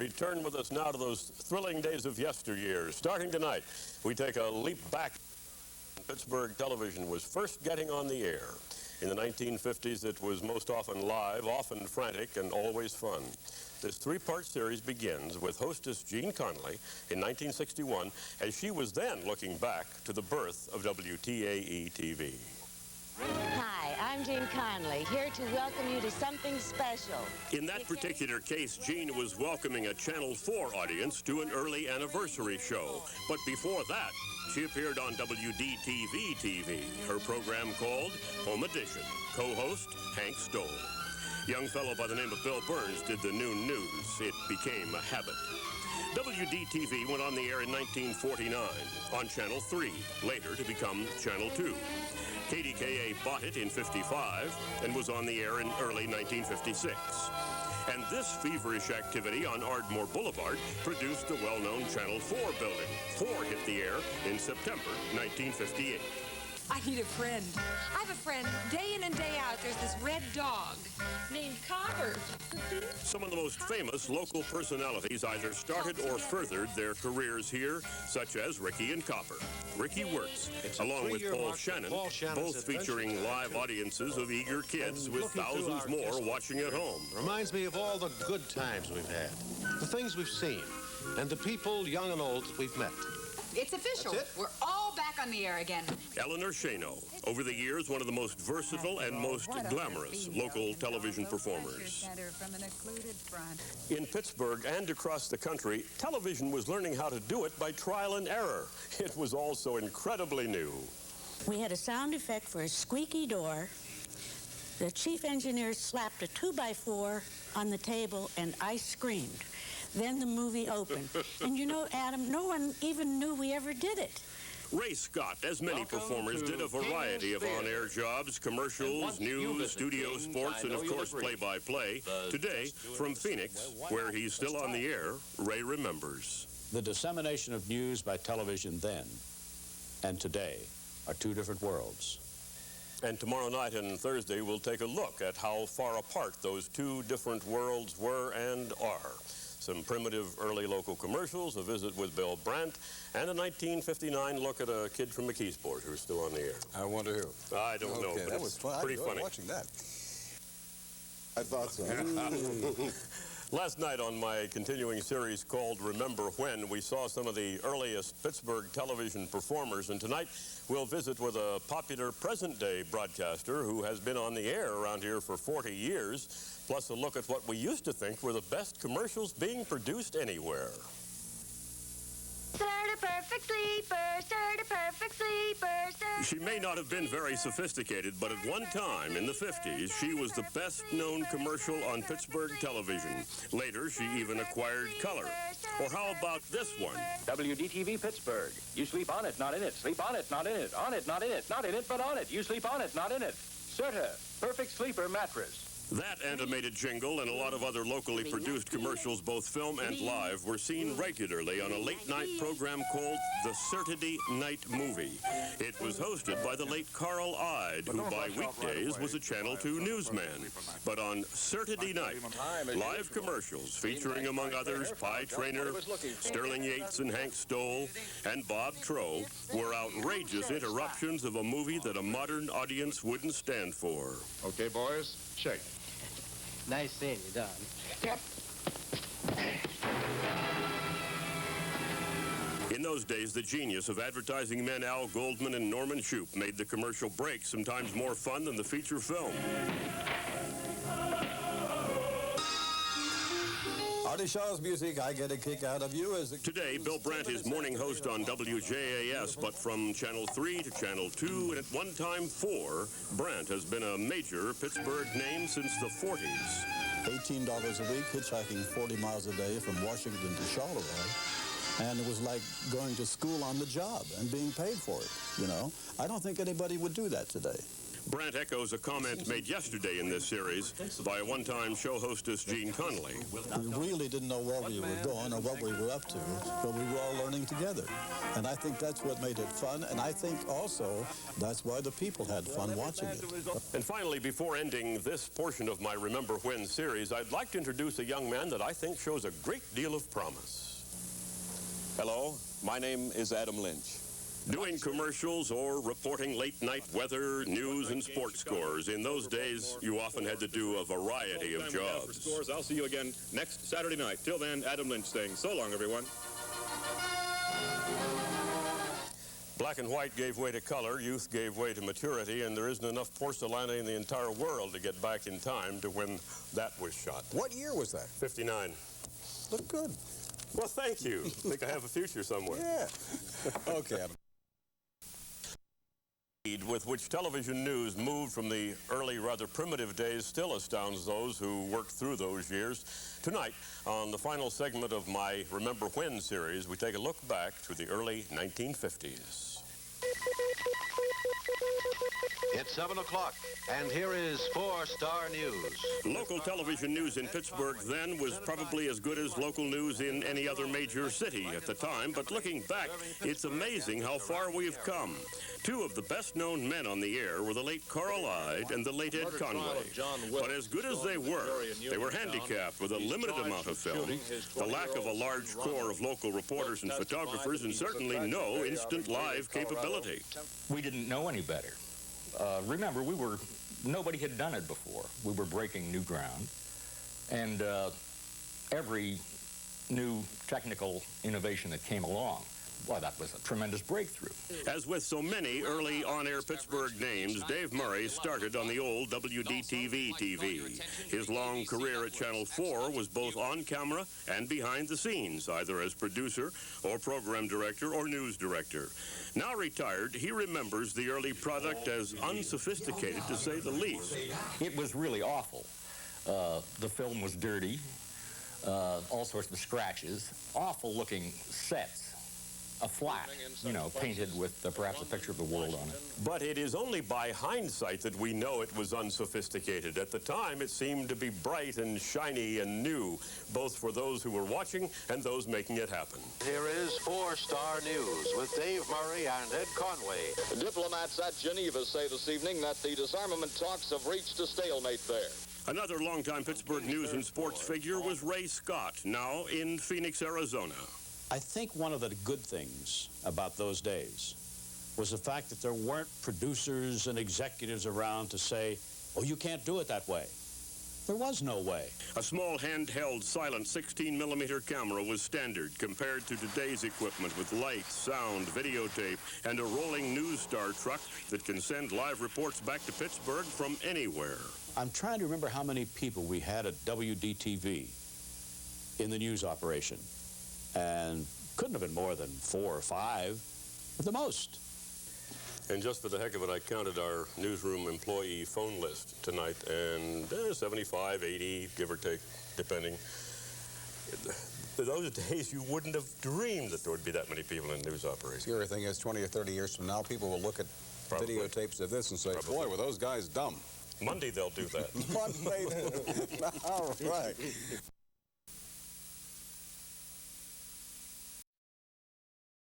Return with us now to those thrilling days of yesteryear. Starting tonight, we take a leap back. Pittsburgh television was first getting on the air. In the 1950s, it was most often live, often frantic, and always fun. This three-part series begins with hostess Gene Conley in 1961, as she was then looking back to the birth of WTAE TV. Hi, I'm Gene Conley, here to welcome you to something special. In that particular case, Gene was welcoming a Channel 4 audience to an early anniversary show. But before that, she appeared on WDTV TV, her program called Home Edition. Co-host, Hank Stoll. Young fellow by the name of Bill Burns did the noon news. It became a habit. WDTV went on the air in 1949 on Channel 3, later to become Channel 2. KDKA bought it in '55 and was on the air in early 1956. And this feverish activity on Ardmore Boulevard produced the well-known Channel 4 building. 4 hit the air in September 1958. I need a friend. I have a friend. Day in and day out, there's this red dog named Copper. Some of the most famous local personalities either started or furthered their careers here, such as Ricky and Copper. Ricky Wirtz, along with Paul Shannon, both featuring live audiences of eager kids with thousands more watching at home. Reminds me of all the good times we've had, the things we've seen, and the people, young and old, that we've met. It's official. We're all back on the air again. Eleanor Shano, over the years, one of the most versatile and most glamorous local television performers. In Pittsburgh and across the country, television was learning how to do it by trial and error. It was all so incredibly new. We had a sound effect for a squeaky door. The chief engineer slapped a 2x4 on the table, and I screamed. Then the movie opened. And you know, Adam, no one even knew we ever did it. Ray Scott, as many performers, did a variety of on-air jobs, commercials, news, studio sports, and of course play-by-play. Today, from Phoenix, where he's still on the air, Ray remembers. The dissemination of news by television then and today are two different worlds. And tomorrow night and Thursday, we'll take a look at how far apart those two different worlds were and are. Some primitive early local commercials, a visit with Bill Brandt, and a 1959 look at a kid from McKeesport who's still on the air. I wonder who. I don't know, but that it's was fun. pretty funny. Watching that. I thought so. Last night on my continuing series called Remember When, we saw some of the earliest Pittsburgh television performers, and tonight we'll visit with a popular present-day broadcaster who has been on the air around here for 40 years, plus a look at what we used to think were the best commercials being produced anywhere. Sir, the perfect sleeper, sir, the perfect sleeper, sir. She may not have been very sophisticated, but at one time in the 50s, she was the best-known commercial on Pittsburgh television. Later, she even acquired color. Or how about this one? WDTV Pittsburgh. You sleep on it, not in it. Sleep on it, not in it. On it, not in it. Not in it, but on it. You sleep on it, not in it. Serta, perfect sleeper mattress. That animated jingle and a lot of other locally produced commercials, both film and live, were seen regularly on a late-night program called The Saturday Night Movie. It was hosted by the late Carl Ide, who by weekdays was a Channel 2 newsman. But on Saturday night, live commercials featuring, among others, Pie Traynor, Sterling Yates and Hank Stoll, and Bob Troe, were outrageous interruptions of a movie that a modern audience wouldn't stand for. Okay, boys, shake. Nice seeing you, Don. Yep. In those days, the genius of advertising men Al Goldman and Norman Shoup made the commercial break sometimes more fun than the feature film. Artie Shaw's music, I get a kick out of you. Today, Bill Brandt is morning host on WJAS, but from Channel 3 to Channel 2, and at one time 4, Brandt has been a major Pittsburgh name since the 40s. $18 a week, hitchhiking 40 miles a day from Washington to Charleroi. And it was like going to school on the job and being paid for it, you know. I don't think anybody would do that today. Brandt echoes a comment made yesterday in this series by a one-time show hostess, Gene Connolly. We really didn't know where we were going or what we were up to, but we were all learning together. And I think that's what made it fun, and I think also that's why the people had fun watching it. And finally, before ending this portion of my Remember When series, I'd like to introduce a young man that I think shows a great deal of promise. Hello, my name is Adam Lynch. Doing commercials or reporting late-night weather, news, and sports scores. In those days, you often had to do a variety of jobs. I'll see you again next Saturday night. Till then, Adam Lynch saying so long, everyone. Black and white gave way to color, youth gave way to maturity, and there isn't enough porcelana in the entire world to get back in time to when that was shot. What year was that? 59. Look good. Well, thank you. I think I have a future somewhere. Yeah. Okay, Adam. With which television news moved from the early, rather primitive days still astounds those who worked through those years. Tonight, on the final segment of my Remember When series, we take a look back to the early 1950s. It's 7 o'clock, and here is 4-Star News. Local television news in Pittsburgh then was probably as good as local news in any other major city at the time, but looking back, it's amazing how far we've come. Two of the best-known men on the air were the late Carl Ide and the late Ed Conway. But as good as they were handicapped with a limited amount of film, the lack of a large corps of local reporters and photographers, and certainly no instant live capability. We didn't know any better. Remember, nobody had done it before. We were breaking new ground. And every new technical innovation that came along, well, that was a tremendous breakthrough. As with so many early on-air Pittsburgh names, Dave Murray started on the old WTAE TV. His long career at Channel 4 was both on camera and behind the scenes, either as producer or program director or news director. Now retired, he remembers the early product as unsophisticated, to say the least. It was really awful. The film was dirty, all sorts of scratches, awful-looking sets. A flat, painted with perhaps a picture of the world on it. But it is only by hindsight that we know it was unsophisticated. At the time, it seemed to be bright and shiny and new, both for those who were watching and those making it happen. Here is 4-Star News with Dave Murray and Ed Conway. The diplomats at Geneva say this evening that the disarmament talks have reached a stalemate there. Another longtime Pittsburgh news and sports figure was Ray Scott, now in Phoenix, Arizona. I think one of the good things about those days was the fact that there weren't producers and executives around to say, oh, you can't do it that way. There was no way. A small handheld silent 16-millimeter camera was standard compared to today's equipment with lights, sound, videotape, and a rolling news star truck that can send live reports back to Pittsburgh from anywhere. I'm trying to remember how many people we had at WDTV in the news operation. And couldn't have been more than 4 or 5 at the most. And just for the heck of it, I counted our newsroom employee phone list tonight, and 75, 80, give or take, depending. In those days, you wouldn't have dreamed that there would be that many people in news operations. The other thing is, 20 or 30 years from now, people will look at videotapes of this and say, boy, were those guys dumb. Monday, they'll do that. Monday. All right.